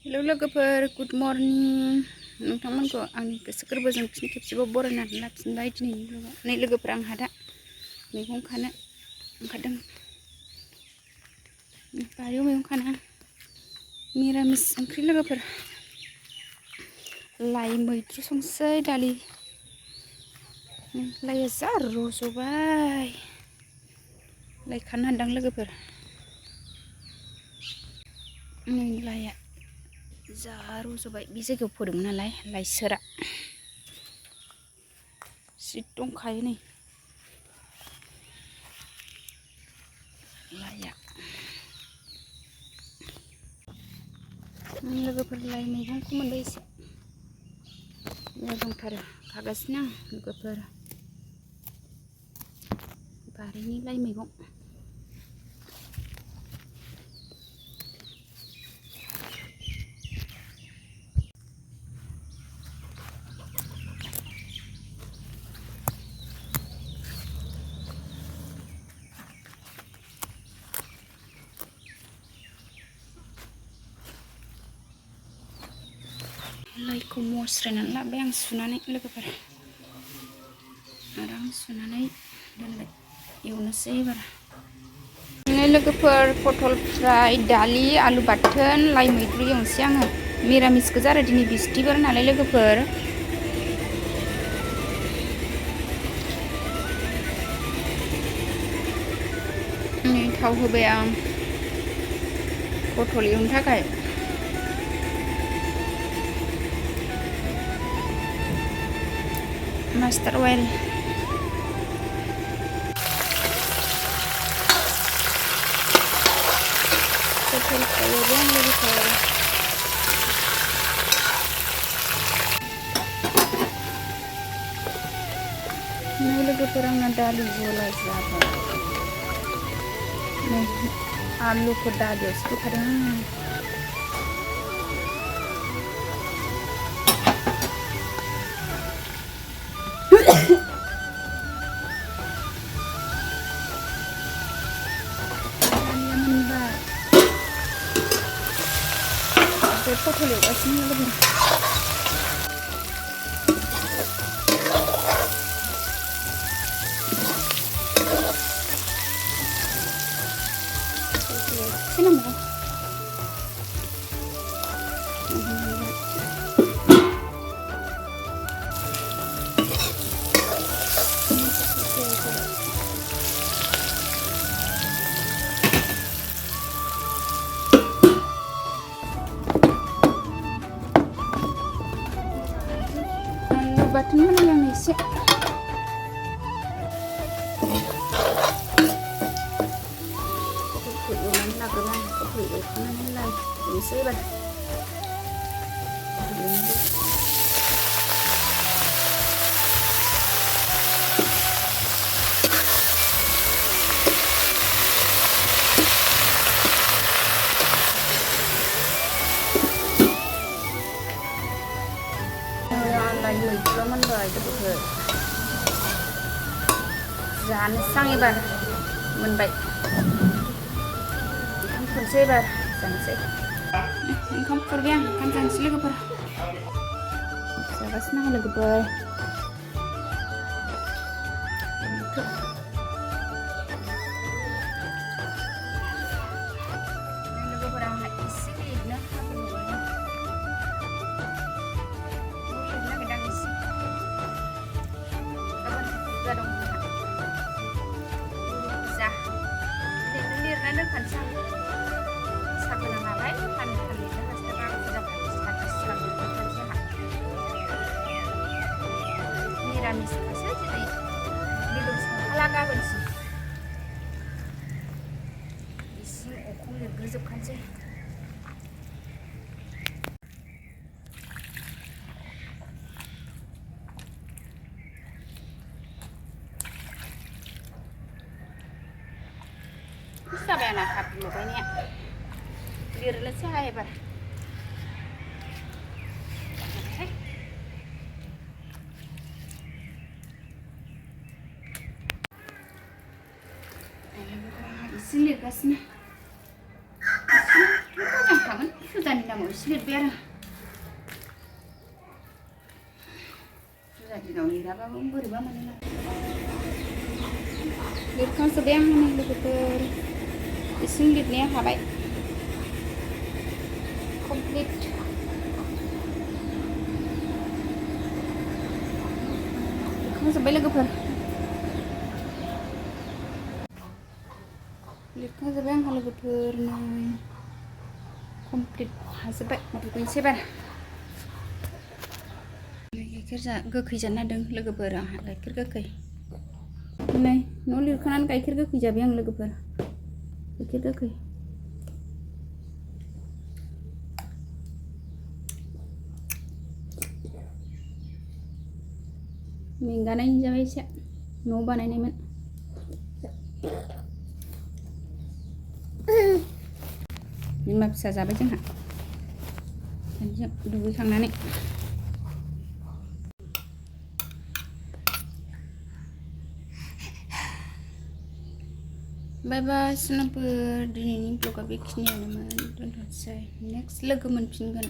hello लोगोफोर good morning नोंथांमोनखौ आंनि गोसो गोरबोजों फिन खेबसेबाव बरायनानै लाफिनबाय दिनैनि ब्लगाव नै लोगोफोर आंहा दा मैगं खानो ओंखारदों बारियाव मैगं खानो मिरामिस ओंख्रि लोगोफोर लाइ मैद्रु संसै दालि लाइया जा रज'बाय लाइ खानो हानदां लोगोफोर नै लाइया जा रज'बाय बे जायगायाव फोदोंमोन नालाय लाइसोरा जि दंखायो नै लाइया लोगोफोर लाइ मैगंखौ मोनबाय एसे दंथारो खागासिनो आं लोगोफोर बारिनि लाइ मैगं लाइखौ मस्रायनानै लाबाय आं सुनानै लोगोफोर आराम सुनानै दोनबाय एवनोसै एबार लोगोफोर पटल फ्राय दालि आलु बाथोन लाइ मैद्रु एवनोसै आङो मिरामिस गोजा आरो दिनै बिस्थिबार नालाय लोगोफोर नै थाव होबाय आं पटल एवनो थाखाय मास्टार अइल पटल फ्राय एवबाय आं लोगोफोर नै लोगोफोर आंना दालि जला जाबाय नै आलुखौ दालियावसो होखादों आङो पटल एवगासिनो लोगोफोर बाथोन बानायो आं एसे एवनानै लाग्रोबाय आं एवखांनानै लाइ एवनोसै एबार लाइ मैद्रुआ मोनबाय लोगोफोर जानोसै आं एबार मोनबाय ओंखाम खुरनोसै एबार जानोसै ओंखाम खुरबाय आं ओंखाम जानोसै लोगोफोर जागासिनो आं लोगोफोर आंहा एसे लिरनो लिरना दोनखानोसै आं साबोना नालाय फाननो हास्लाबा निरामिसखासो दिनै बेदर संखाला गाबोनसिम इसिं अखं लिरग्रोजोबखानोसै जाबाय आंना हाबु लगायनाया लिरनोसै आंहा एबार एसे लिरगासिनो मोजांखामोन फुजानि मेदामाव एसे लिरबाय आरो फुजा दिनाव लिराबाबो बोरैबा मोनोना लिरखांजोब्बाय आं नै लोगोफोर इसिं लिरनाया हाबाय कमप्लिट लिरखांजोब्बाय लोगोफोर लिरखांजोब्बाय आंहा लोगोफोर नै कमप्लिट हाजोब्बाय दुगैनोसै बार गाइखेर गोखै जानो नागिरदों लोगोफोर आंहा गाइखेर गोखै नै न' लिरखांनानै गाइखेर गोखै जाबाय आं लोगोफोर गाइखेर गोखै मेंगानायनि जाबाय एसे न' बानायनायमोन बिमा फिसा जाबाय जोंहा सानैजों दुगैखांनानै बाय बाय सोनाफोर दिनैनि ब्लगा बेखिनियानोमोन दोनथ'नोसै नेक्स्ट लोगो मोनफिनगोन